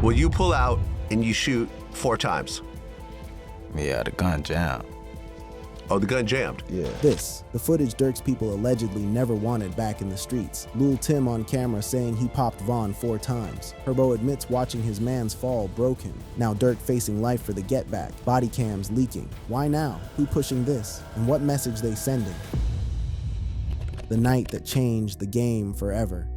Well, you pull out and you shoot 4 times. Yeah, the gun jammed. Oh, the gun jammed. Yeah. This, the footage Durk's people allegedly never wanted back in the streets. Lil Tim on camera saying he popped Vaughn 4 times. Herbo admits watching his man's fall broke him. Now Durk facing life for the get back. Body cams leaking. Why now? Who pushing this? And what message they sending? The night that changed the game forever.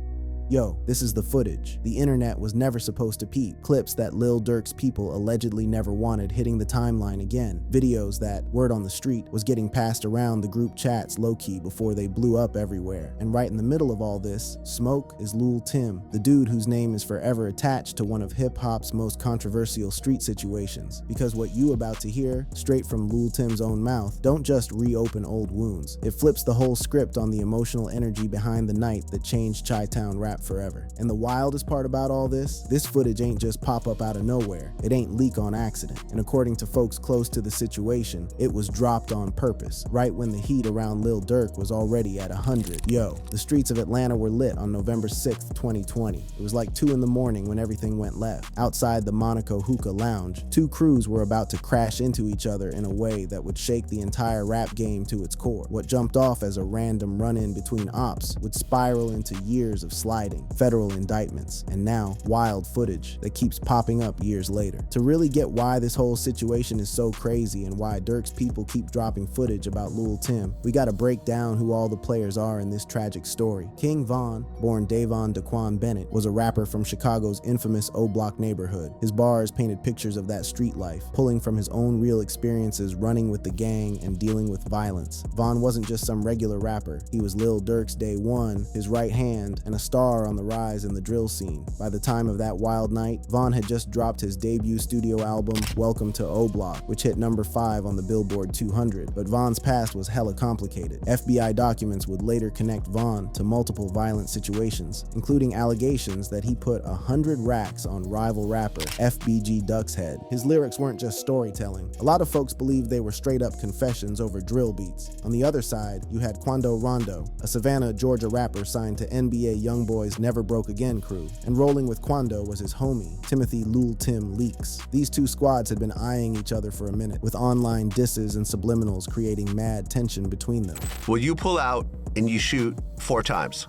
Yo, this is the footage. The internet was never supposed to peep. Clips that Lil Durk's people allegedly never wanted hitting the timeline again. Videos that, word on the street, was getting passed around the group chats low-key before they blew up everywhere. And right in the middle of all this, smoke is Lil Tim, the dude whose name is forever attached to one of hip-hop's most controversial street situations. Because what you about to hear, straight from Lil Tim's own mouth, don't just reopen old wounds. It flips the whole script on the emotional energy behind the night that changed Chi-Town rap forever. And the wildest part about all this footage ain't just pop up out of nowhere. It ain't leak on accident. And according to folks close to the situation, it was dropped on purpose, right when the heat around Lil Durk was already at 100. Yo, the streets of Atlanta were lit on November 6th, 2020. It was like 2 in the morning when everything went left. Outside the Monaco Hookah Lounge, 2 crews were about to crash into each other in a way that would shake the entire rap game to its core. What jumped off as a random run-in between ops would spiral into years of sliding, federal indictments, and now wild footage that keeps popping up years later. To really get why this whole situation is so crazy and why Durk's people keep dropping footage about Lil Tim, we gotta break down who all the players are in this tragic story. King Von, born Davon Daquan Bennett, was a rapper from Chicago's infamous O-Block neighborhood. His bars painted pictures of that street life, pulling from his own real experiences running with the gang and dealing with violence. Von wasn't just some regular rapper. He was Lil Durk's day one, his right hand, and a star on the rise in the drill scene. By the time of that wild night, Von had just dropped his debut studio album, Welcome to O-Block, which hit number 5 on the Billboard 200. But Von's past was hella complicated. FBI documents would later connect Von to multiple violent situations, including allegations that he put 100 racks on rival rapper FBG Duck's head. His lyrics weren't just storytelling. A lot of folks believed they were straight up confessions over drill beats. On the other side, you had Quando Rondo, a Savannah, Georgia rapper signed to NBA Youngboy's Never Broke Again crew, and rolling with Quando was his homie, Timothy Lul Tim Leaks. These 2 squads had been eyeing each other for a minute, with online disses and subliminals creating mad tension between them. Well, you pull out and you shoot 4 times.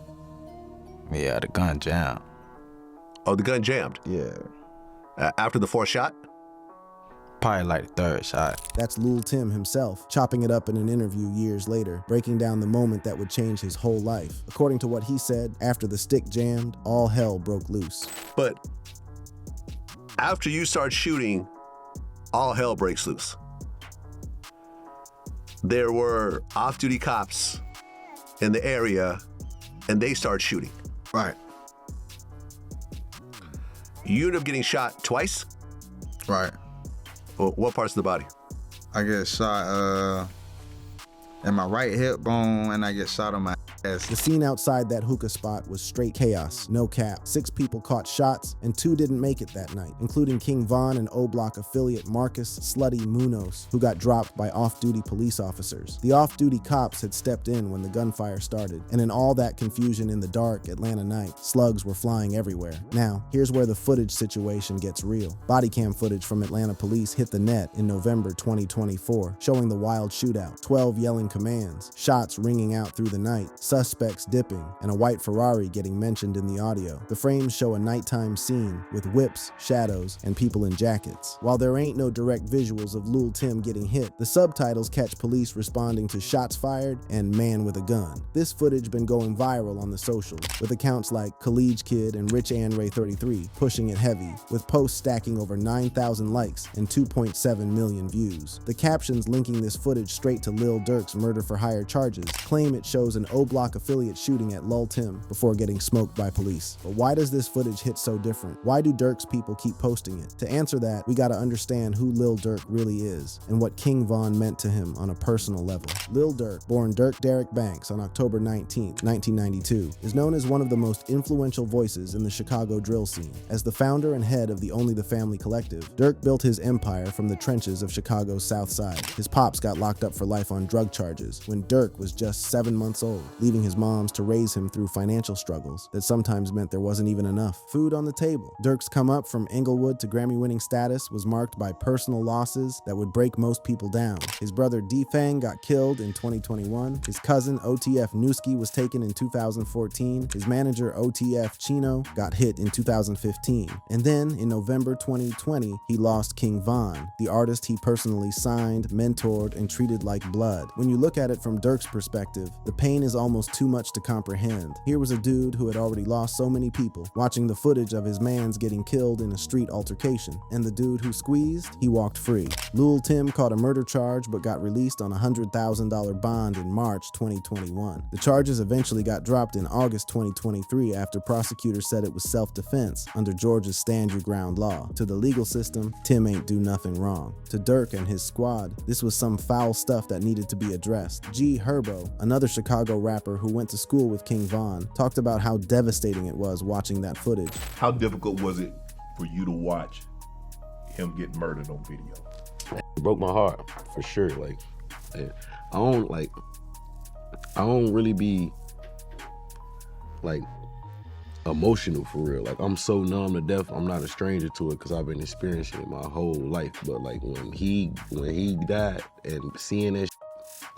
Yeah, the gun jammed. Oh, the gun jammed. Yeah. After the 4th shot? Probably like the 3rd shot. That's Lul Tim himself, chopping it up in an interview years later, breaking down the moment that would change his whole life. According to what he said, after the stick jammed, all hell broke loose. But after you start shooting, all hell breaks loose. There were off-duty cops in the area, and they start shooting. Right. You end up getting shot twice? Right. Well, what parts of the body? I get shot in my right hip bone, and I get shot on my ass. The scene outside that hookah spot was straight chaos, no cap. 6 people caught shots, and 2 didn't make it that night, including King Von and O-Block affiliate Marcus Slutty Munoz, who got dropped by off-duty police officers. The off-duty cops had stepped in when the gunfire started, and in all that confusion in the dark Atlanta night, slugs were flying everywhere. Now, here's where the footage situation gets real. Body cam footage from Atlanta police hit the net in November 2024, showing the wild shootout, 12 yelling commands, shots ringing out through the night, suspects dipping, and a white Ferrari getting mentioned in the audio. The frames show a nighttime scene with whips, shadows, and people in jackets. While there ain't no direct visuals of Lil Tim getting hit, the subtitles catch police responding to shots fired and man with a gun. This footage been going viral on the socials, with accounts like Khalij Kid and Rich Ann Ray 33 pushing it heavy, with posts stacking over 9,000 likes and 2.7 million views. The captions linking this footage straight to Lil Durk's murder for hire charges claim it shows an O-Block affiliate shooting at Lul Tim before getting smoked by police. But why does this footage hit so different? Why do Durk's people keep posting it? To answer that, we gotta understand who Lil Durk really is and what King Von meant to him on a personal level. Lil Durk, born Durk Derek Banks on October 19, 1992, is known as one of the most influential voices in the Chicago drill scene. As the founder and head of the Only the Family collective, Durk built his empire from the trenches of Chicago's South Side. His pops got locked up for life on drug charges when Durk was just 7 months old, leaving leaving his moms to raise him through financial struggles that sometimes meant there wasn't even enough food on the table. Durk's come up from Inglewood to Grammy-winning status was marked by personal losses that would break most people down. His brother D-Fang got killed in 2021. His cousin OTF Newski was taken in 2014. His manager OTF Chino got hit in 2015. And then in November 2020, he lost King Von, the artist he personally signed, mentored, and treated like blood. When you look at it from Durk's perspective, the pain is almost too much to comprehend. Here was a dude who had already lost so many people, watching the footage of his mans getting killed in a street altercation. And the dude who squeezed, he walked free. Lil Tim caught a murder charge but got released on a $100,000 bond in March 2021. The charges eventually got dropped in August 2023 after prosecutors said it was self-defense under Georgia's stand your ground law. To the legal system, Tim ain't do nothing wrong. To Durk and his squad, this was some foul stuff that needed to be addressed. G Herbo, another Chicago rapper who went to school with King Von, talked about how devastating it was watching that footage. How difficult was it for you to watch him get murdered on video? It broke my heart, for sure. Like, I don't really be like emotional for real. Like, I'm so numb to death. I'm not a stranger to it because I've been experiencing it my whole life. But like when he died and seeing that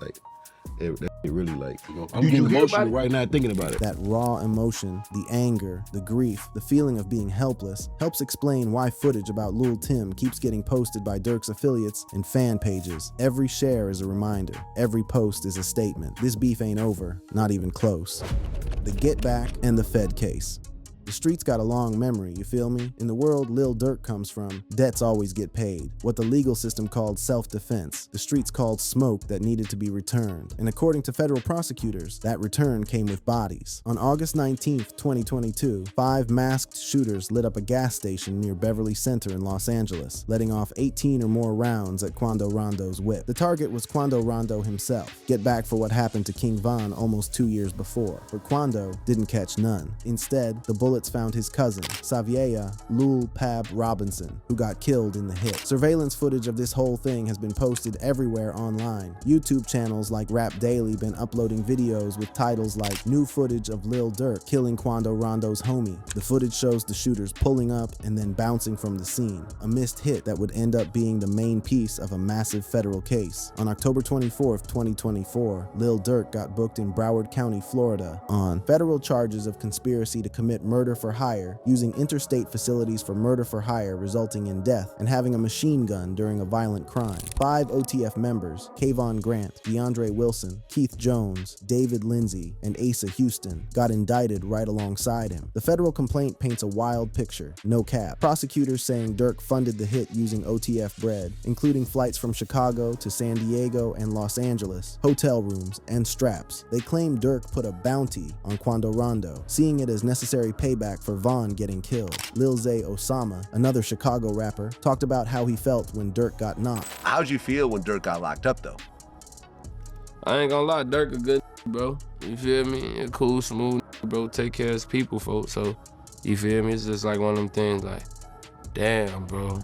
like it really like, you know, I'm getting emotional right now thinking about it. That raw emotion, the anger, the grief, the feeling of being helpless helps explain why footage about Lil Tim keeps getting posted by Durk's affiliates and fan pages. Every share is a reminder. Every post is a statement. This beef ain't over, not even close. The Get Back and the Fed case. The streets got a long memory, you feel me? In the world Lil Durk comes from, debts always get paid. What the legal system called self-defense, the streets called smoke that needed to be returned. And according to federal prosecutors, that return came with bodies. On August 19th, 2022, 5 masked shooters lit up a gas station near Beverly Center in Los Angeles, letting off 18 or more rounds at Quando Rondo's whip. The target was Quando Rondo himself. Get back for what happened to King Von almost 2 years before. But Quando didn't catch none. Instead, the bullets found his cousin, Xavier Lul Pab Robinson, who got killed in the hit. Surveillance footage of this whole thing has been posted everywhere online. YouTube channels like Rap Daily been uploading videos with titles like "New footage of Lil Durk killing Quando Rondo's homie." The footage shows the shooters pulling up and then bouncing from the scene, a missed hit that would end up being the main piece of a massive federal case. On October 24th, 2024, Lil Durk got booked in Broward County, Florida on federal charges of conspiracy to commit murder for hire, using interstate facilities for murder for hire resulting in death, and having a machine gun during a violent crime. 5 OTF members, Kayvon Grant, DeAndre Wilson, Keith Jones, David Lindsay, and Asa Houston, got indicted right alongside him. The federal complaint paints a wild picture, no cap. Prosecutors saying Durk funded the hit using OTF bread, including flights from Chicago to San Diego and Los Angeles, hotel rooms, and straps. They claim Durk put a bounty on Quando Rondo, seeing it as necessary payback for Von getting killed. Lil Zay Osama, another Chicago rapper, talked about how he felt when Durk got knocked. How'd you feel when Durk got locked up, though? I ain't gonna lie, Durk a good bro. You feel me? A cool, smooth bro. Take care of his people, folks. So, you feel me? It's just like one of them things like, damn, bro.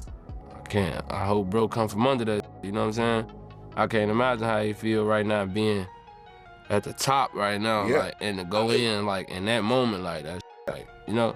I hope bro come from under that, you know what I'm saying? I can't imagine how he feel right now being at the top right now, like, and to go in, like, in that moment, like, that, like, you know?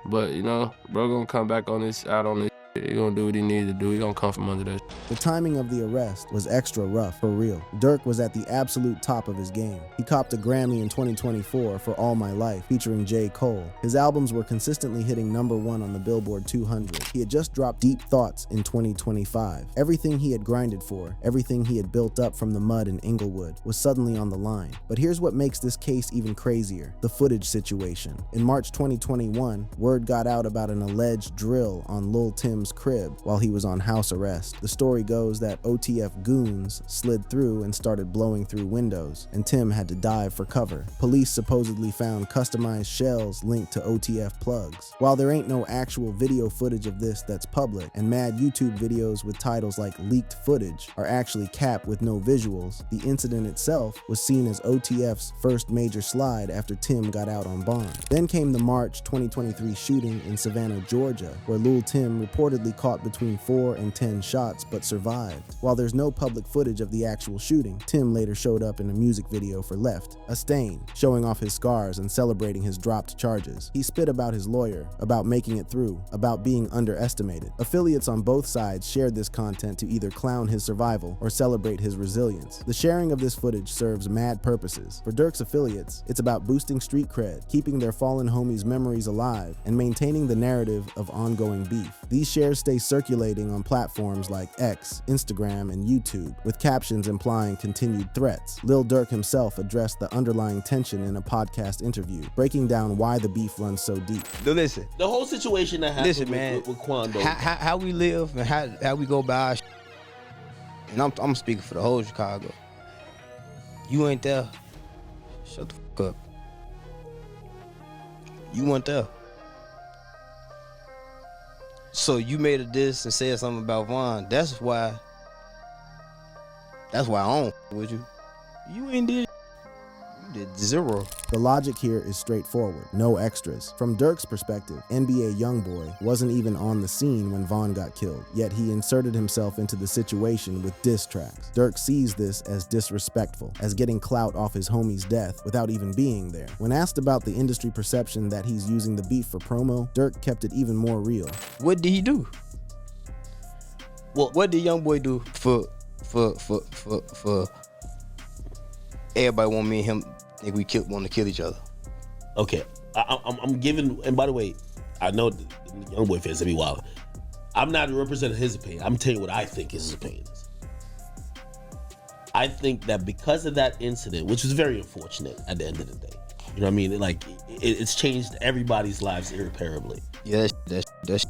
But, you know, bro gonna come back on this, out on this. He gonna do what he needs to do. He gonna come from under that. The timing of the arrest was extra rough, for real. Durk was at the absolute top of his game. He copped a Grammy in 2024 for All My Life, featuring J. Cole. His albums were consistently hitting #1 on the Billboard 200. He had just dropped Deep Thoughts in 2025. Everything he had grinded for, everything he had built up from the mud in Inglewood, was suddenly on the line. But here's what makes this case even crazier: the footage situation. In March 2021, word got out about an alleged drill on Lil Tim's crib while he was on house arrest. The story goes that OTF goons slid through and started blowing through windows, and Tim had to dive for cover. Police supposedly found customized shells linked to OTF plugs. While there ain't no actual video footage of this that's public, and mad YouTube videos with titles like leaked footage are actually capped with no visuals, the incident itself was seen as OTF's first major slide after Tim got out on bond. Then came the March 2023 shooting in Savannah, Georgia, where Lil Tim reportedly reportedly caught between 4 and 10 shots but survived. While there's no public footage of the actual shooting, Tim later showed up in a music video for Left, A Stain, showing off his scars and celebrating his dropped charges. He spit about his lawyer, about making it through, about being underestimated. Affiliates on both sides shared this content to either clown his survival or celebrate his resilience. The sharing of this footage serves mad purposes. For Durk's affiliates, it's about boosting street cred, keeping their fallen homies' memories alive, and maintaining the narrative of ongoing beef. These shares stay circulating on platforms like X, Instagram, and YouTube, with captions implying continued threats. Lil Durk himself addressed the underlying tension in a podcast interview, breaking down why the beef runs so deep. No, listen. The whole situation that happened Listen, man, with Quando. How we live and how we go by our and I'm speaking for the whole Chicago. You ain't there. Shut the fuck up. You weren't there. So you made a diss and said something about Von. That's why I don't with you. You ain't did. You did zero. The logic here is straightforward, no extras. From Durk's perspective, NBA YoungBoy wasn't even on the scene when Von got killed, yet he inserted himself into the situation with diss tracks. Durk sees this as disrespectful, as getting clout off his homie's death without even being there. When asked about the industry perception that he's using the beef for promo, Durk kept it even more real. What did he do? Well, what did YoungBoy do for everybody want me and him think we want to kill each other? Okay, I'm giving, and by the way, I know the YoungBoy fans to be wild. I'm not representing his opinion. I'm telling you what I think his opinion is. I think that because of that incident, which was very unfortunate at the end of the day, you know what I mean? Like, it's changed everybody's lives irreparably. Yeah, that's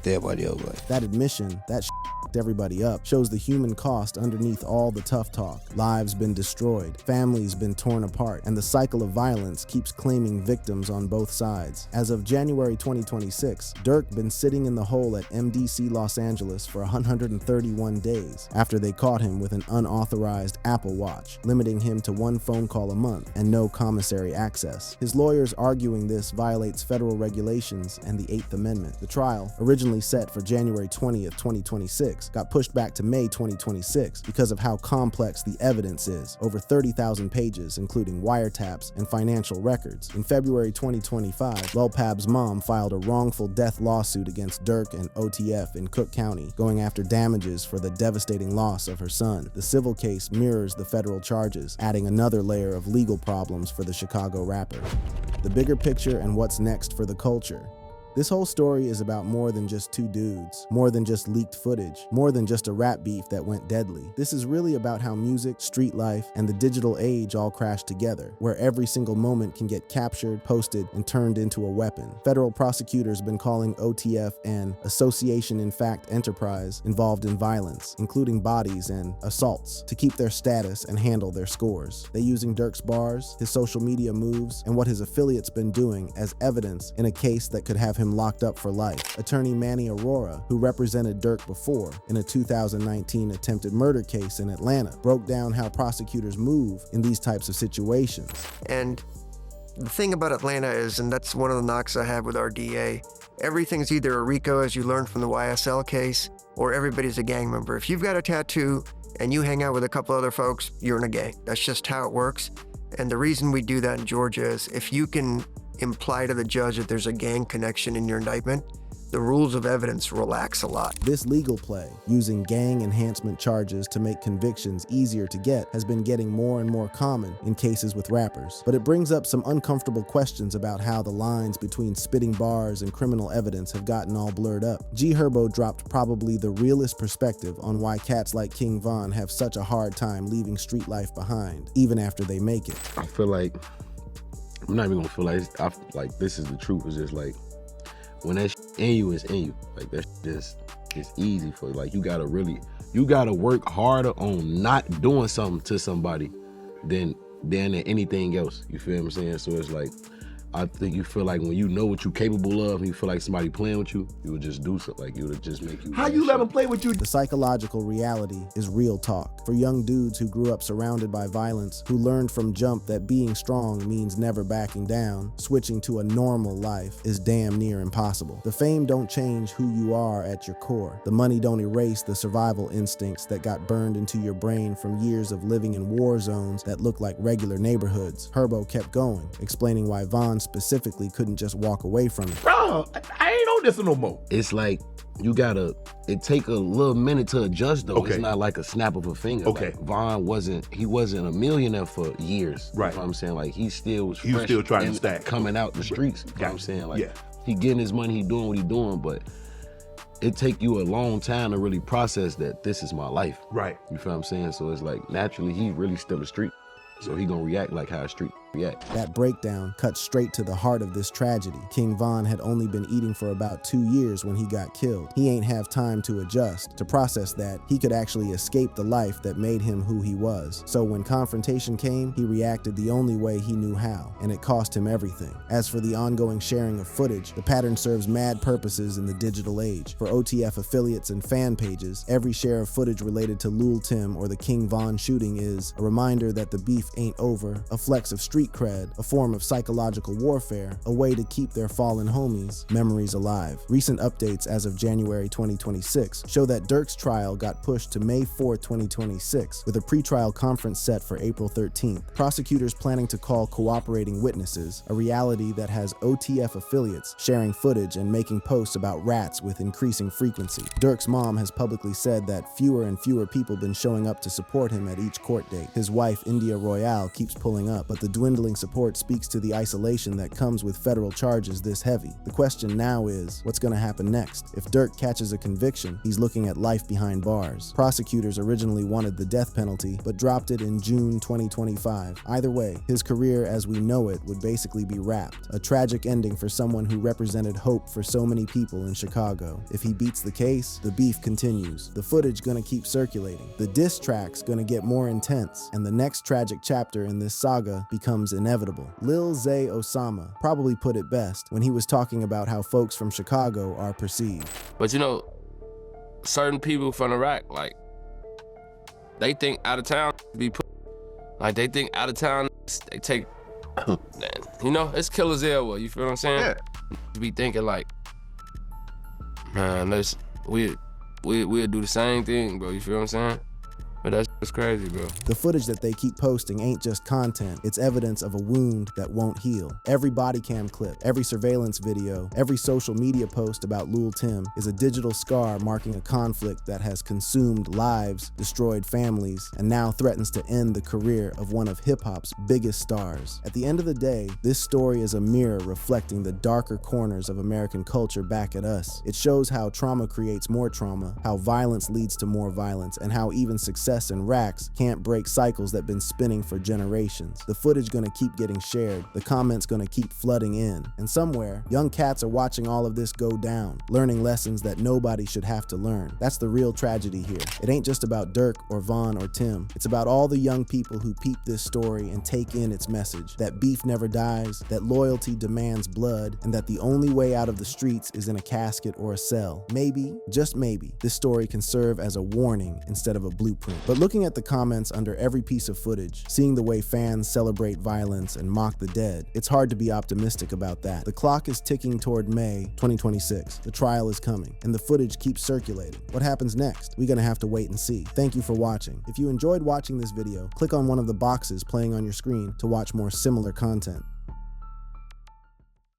everybody over. That admission, that everybody up, shows the human cost underneath all the tough talk. Lives been destroyed, families been torn apart, and the cycle of violence keeps claiming victims on both sides. As of January 2026, Durk been sitting in the hole at MDC Los Angeles for 131 days after they caught him with an unauthorized Apple Watch, limiting him to 1 phone call a month and no commissary access. His lawyers arguing this violates federal regulations and the 8th Amendment. The trial, originally set for January 20th, 2026, got pushed back to May 2026 because of how complex the evidence is, over 30,000 pages including wiretaps and financial records. In February 2025, Lil Pab's mom filed a wrongful death lawsuit against Durk and OTF in Cook County, going after damages for the devastating loss of her son. The civil case mirrors the federal charges, adding another layer of legal problems for the Chicago rapper. The bigger picture and what's next for the culture. This whole story is about more than just 2 dudes, more than just leaked footage, more than just a rap beef that went deadly. This is really about how music, street life, and the digital age all crash together, where every single moment can get captured, posted, and turned into a weapon. Federal prosecutors been calling OTF an association in fact enterprise involved in violence, including bodies and assaults, to keep their status and handle their scores. They using Durk's bars, his social media moves, and what his affiliates been doing as evidence in a case that could have him locked up for life. Attorney Manny Aurora, who represented Durk before in a 2019 attempted murder case in Atlanta, broke down how prosecutors move in these types of situations. And the thing about Atlanta is, and that's one of the knocks I have with our DA, everything's either a RICO, as you learned from the YSL case, or everybody's a gang member. If you've got a tattoo and you hang out with a couple other folks, you're in a gang. That's just how it works. And the reason we do that in Georgia is if you can imply to the judge that there's a gang connection in your indictment, the rules of evidence relax a lot. This legal play, using gang enhancement charges to make convictions easier to get, has been getting more and more common in cases with rappers. But it brings up some uncomfortable questions about how the lines between spitting bars and criminal evidence have gotten all blurred up. G Herbo dropped probably the realest perspective on why cats like King Von have such a hard time leaving street life behind, even after they make it. I feel like, I'm not even gonna feel like this is the truth. It's just like, when that in you is in you. Like, that just, it's easy for you. Like, you gotta work harder on not doing something to somebody than anything else. You feel what I'm saying? So it's like, I think you feel like when you know what you're capable of and you feel like somebody playing with you, you would just do something. Like, you would just make you. How you let them play with you? The psychological reality is real talk. For young dudes who grew up surrounded by violence, who learned from jump that being strong means never backing down, switching to a normal life is damn near impossible. The fame don't change who you are at your core. The money don't erase the survival instincts that got burned into your brain from years of living in war zones that look like regular neighborhoods. Herbo kept going, explaining why Von specifically couldn't just walk away from it. Bro, I ain't on this no more. It's like it take a little minute to adjust though. Okay. It's not like a snap of a finger. Okay. Like Von wasn't a millionaire for years. Right. You know what I'm saying? Like he was fresh still trying to and stack. coming out the streets. You know what I'm saying? Like Yeah. he getting his money, he doing what he doing, but it take you a long time to really process that this is my life. Right. You feel what I'm saying? So it's like naturally he really still a street. So he gonna react like how a street react. That breakdown cut straight to the heart of this tragedy. King Von had only been eating for about 2 years when he got killed. He ain't have time to adjust, to process that he could actually escape the life that made him who he was. So when confrontation came, he reacted the only way he knew how, and it cost him everything. As for the ongoing sharing of footage, the pattern serves mad purposes in the digital age. For OTF affiliates and fan pages, every share of footage related to Lul Tim or the King Von shooting is a reminder that the beef ain't over, a flex of street cred, a form of psychological warfare, a way to keep their fallen homies' memories alive. Recent updates as of January 2026 show that Durk's trial got pushed to May 4, 2026, with a pretrial conference set for April 13th. Prosecutors planning to call cooperating witnesses, a reality that has OTF affiliates sharing footage and making posts about rats with increasing frequency. Durk's mom has publicly said that fewer and fewer people been showing up to support him at each court date. His wife, India Royale, keeps pulling up, but the dwindling support speaks to the isolation that comes with federal charges this heavy. The question now is, what's gonna happen next? If Durk catches a conviction, he's looking at life behind bars. Prosecutors originally wanted the death penalty, but dropped it in June 2025. Either way, his career as we know it would basically be wrapped. A tragic ending for someone who represented hope for so many people in Chicago. If he beats the case, the beef continues. The footage gonna keep circulating. The diss track's gonna get more intense, and the next tragic chapter in this saga becomes inevitable. Lil Zay Osama probably put it best when he was talking about how folks from Chicago are perceived. But you know, certain people from Iraq, like, they think out of town be put, like they think out of town they take, you know, it's killers everywhere. You feel what I'm saying? Yeah. You be thinking like, man, we'll do the same thing, bro. You feel what I'm saying? But that's crazy, bro. The footage that they keep posting ain't just content, it's evidence of a wound that won't heal. Every body cam clip, every surveillance video, every social media post about Lul Tim is a digital scar marking a conflict that has consumed lives, destroyed families, and now threatens to end the career of one of hip-hop's biggest stars. At the end of the day, this story is a mirror reflecting the darker corners of American culture back at us. It shows how trauma creates more trauma, how violence leads to more violence, and how even success and racks can't break cycles that been spinning for generations. The footage gonna keep getting shared, the comments gonna keep flooding in, and somewhere, young cats are watching all of this go down, learning lessons that nobody should have to learn. That's the real tragedy here. It ain't just about Durk or Von or Tim. It's about all the young people who peep this story and take in its message, that beef never dies, that loyalty demands blood, and that the only way out of the streets is in a casket or a cell. Maybe, just maybe, this story can serve as a warning instead of a blueprint. But looking at the comments under every piece of footage, seeing the way fans celebrate violence and mock the dead, it's hard to be optimistic about that. The clock is ticking toward May 2026. The trial is coming, and the footage keeps circulating. What happens next? We're gonna have to wait and see. Thank you for watching. If you enjoyed watching this video, click on one of the boxes playing on your screen to watch more similar content.